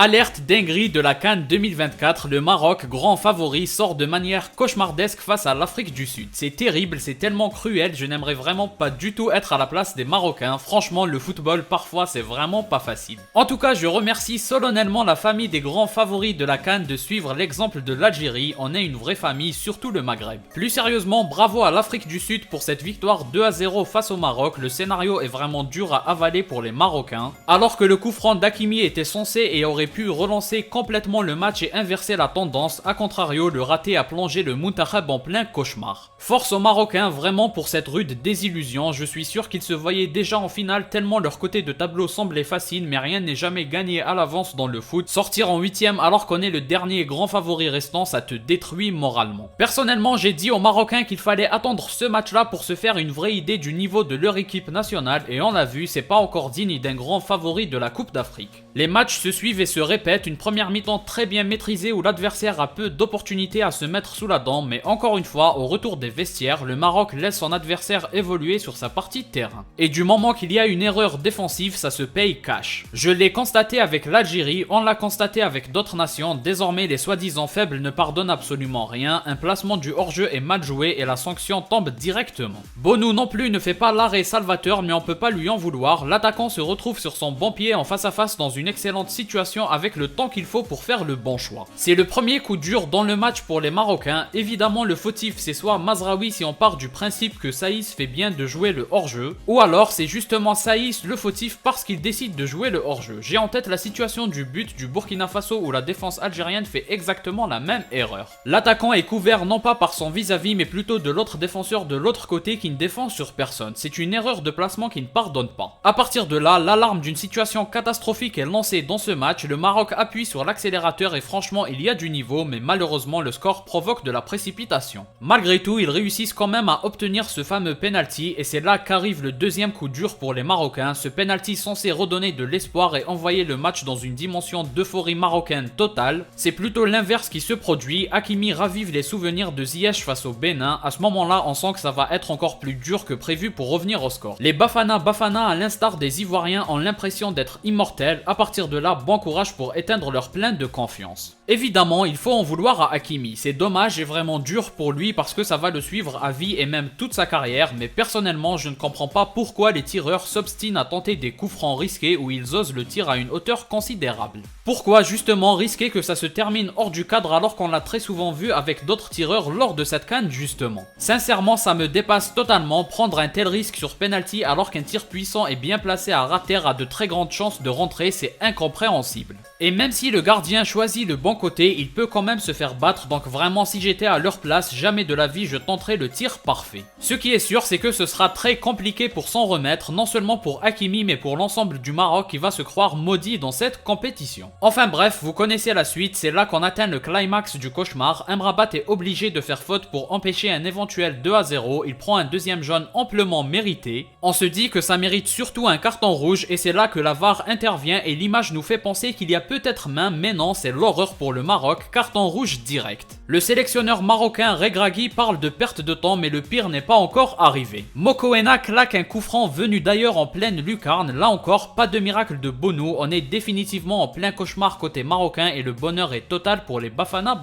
Alerte dinguerie de la CAN 2024, le Maroc, grand favori, sort de manière cauchemardesque face à l'Afrique du Sud. C'est terrible, c'est tellement cruel, je n'aimerais vraiment pas du tout être à la place des Marocains. Franchement, le football, parfois, c'est vraiment pas facile. En tout cas, je remercie solennellement la famille des grands favoris de la CAN de suivre l'exemple de l'Algérie. On est une vraie famille, surtout le Maghreb. Plus sérieusement, bravo à l'Afrique du Sud pour cette victoire 2-0 face au Maroc. Le scénario est vraiment dur à avaler pour les Marocains. Alors que le coup franc d'Hakimi était censé et aurait pu relancer complètement le match et inverser la tendance, a contrario, le raté a plongé le Muntakhab en plein cauchemar. Force aux Marocains vraiment pour cette rude désillusion, je suis sûr qu'ils se voyaient déjà en finale tellement leur côté de tableau semblait facile, mais rien n'est jamais gagné à l'avance dans le foot. Sortir en 8ème alors qu'on est le dernier grand favori restant, ça te détruit moralement. Personnellement, j'ai dit aux Marocains qu'il fallait attendre ce match-là pour se faire une vraie idée du niveau de leur équipe nationale, et on l'a vu, c'est pas encore digne d'un grand favori de la Coupe d'Afrique. Les matchs se suivent et se répètent, une première mi-temps très bien maîtrisée où l'adversaire a peu d'opportunités à se mettre sous la dent, mais encore une fois, au retour des vestiaires, le Maroc laisse son adversaire évoluer sur sa partie de terrain. Et du moment qu'il y a une erreur défensive, ça se paye cash. Je l'ai constaté avec l'Algérie, on l'a constaté avec d'autres nations, désormais les soi-disant faibles ne pardonnent absolument rien, un placement du hors-jeu est mal joué et la sanction tombe directement. Bonou non plus ne fait pas l'arrêt salvateur, mais on peut pas lui en vouloir, l'attaquant se retrouve sur son bon pied en face à face dans une excellente situation avec le temps qu'il faut pour faire le bon choix. C'est le premier coup dur dans le match pour les Marocains. Évidemment, le fautif c'est soit Mazraoui si on part du principe que Saïs fait bien de jouer le hors-jeu, ou alors c'est justement Saïs le fautif parce qu'il décide de jouer le hors-jeu. J'ai en tête la situation du but du Burkina Faso où la défense algérienne fait exactement la même erreur. L'attaquant est couvert non pas par son vis-à-vis mais plutôt de l'autre défenseur de l'autre côté qui ne défend sur personne. C'est une erreur de placement qui ne pardonne pas. À partir de là, l'alarme d'une situation catastrophique est lancée dans ce match, le Maroc appuie sur l'accélérateur et franchement il y a du niveau, mais malheureusement le score provoque de la précipitation. Malgré tout, ils réussissent quand même à obtenir ce fameux penalty et c'est là qu'arrive le deuxième coup dur pour les Marocains, ce penalty censé redonner de l'espoir et envoyer le match dans une dimension d'euphorie marocaine totale. C'est plutôt l'inverse qui se produit, Hakimi ravive les souvenirs de Ziyech face au Bénin, à ce moment-là on sent que ça va être encore plus dur que prévu pour revenir au score. Les Bafana à l'instar des Ivoiriens ont l'impression d'être immortels, à partir de là bon courage pour éteindre leur plein de confiance. Évidemment, il faut en vouloir à Hakimi, c'est dommage et vraiment dur pour lui parce que ça va le suivre à vie et même toute sa carrière, mais personnellement je ne comprends pas pourquoi les tireurs s'obstinent à tenter des coups francs risqués où ils osent le tir à une hauteur considérable. Pourquoi justement risquer que ça se termine hors du cadre alors qu'on l'a très souvent vu avec d'autres tireurs lors de cette CAN justement. Sincèrement ça me dépasse totalement, prendre un tel risque sur penalty alors qu'un tir puissant et bien placé à rater a de très grandes chances de rentrer, c'est incompréhensible. Et même si le gardien choisit le bon côté, il peut quand même se faire battre, donc vraiment si j'étais à leur place, jamais de la vie je tenterais le tir parfait. Ce qui est sûr, c'est que ce sera très compliqué pour s'en remettre, non seulement pour Hakimi mais pour l'ensemble du Maroc qui va se croire maudit dans cette compétition. Enfin bref, vous connaissez la suite, c'est là qu'on atteint le climax du cauchemar. Amrabat est obligé de faire faute pour empêcher un éventuel 2-0, il prend un deuxième jaune amplement mérité. On se dit que ça mérite surtout un carton rouge et c'est là que la VAR intervient et l'image nous fait penser qu'il y a peut-être main, mais non, c'est l'horreur pour le Maroc, carton rouge direct. Le sélectionneur marocain Regragui parle de perte de temps mais le pire n'est pas encore arrivé. Mokoena claque un coup franc venu d'ailleurs en pleine lucarne, là encore pas de miracle de Bonou, on est définitivement en plein cauchemar côté marocain et le bonheur est total pour les Bafana.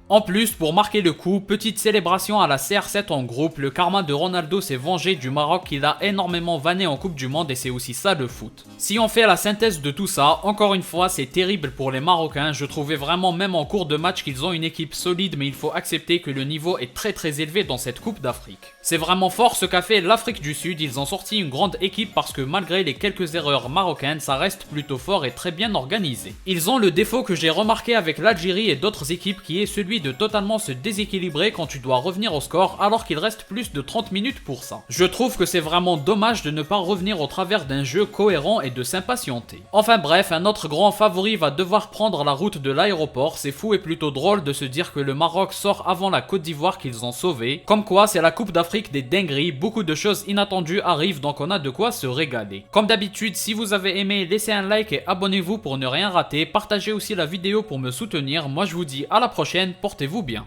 En plus, pour marquer le coup, petite célébration à la CR7 en groupe, le karma de Ronaldo s'est vengé du Maroc qui l'a énormément vanné en Coupe du Monde et c'est aussi ça le foot. Si on fait la synthèse de tout ça, encore une fois c'est terrible pour les Marocains, je trouvais vraiment même en cours de match qu'ils ont une équipe solide mais il faut accepter que le niveau est très élevé dans cette Coupe d'Afrique. C'est vraiment fort ce qu'a fait l'Afrique du Sud, ils ont sorti une grande équipe parce que malgré les quelques erreurs marocaines, ça reste plutôt fort et très bien organisé. Ils ont le défaut que j'ai remarqué avec l'Algérie et d'autres équipes qui est celui de totalement se déséquilibrer quand tu dois revenir au score alors qu'il reste plus de 30 minutes pour ça. Je trouve que c'est vraiment dommage de ne pas revenir au travers d'un jeu cohérent et de s'impatienter. Enfin bref, un autre grand favori va devoir prendre la route de l'aéroport, c'est fou et plutôt drôle de se dire que le Maroc sort avant la Côte d'Ivoire qu'ils ont sauvé. Comme quoi c'est la Coupe d'Afrique des dingueries, beaucoup de choses inattendues arrivent donc on a de quoi se régaler. Comme d'habitude, si vous avez aimé, laissez un like et abonnez-vous pour ne rien rater, partagez aussi la vidéo pour me soutenir, moi je vous dis à la prochaine, portez-vous bien.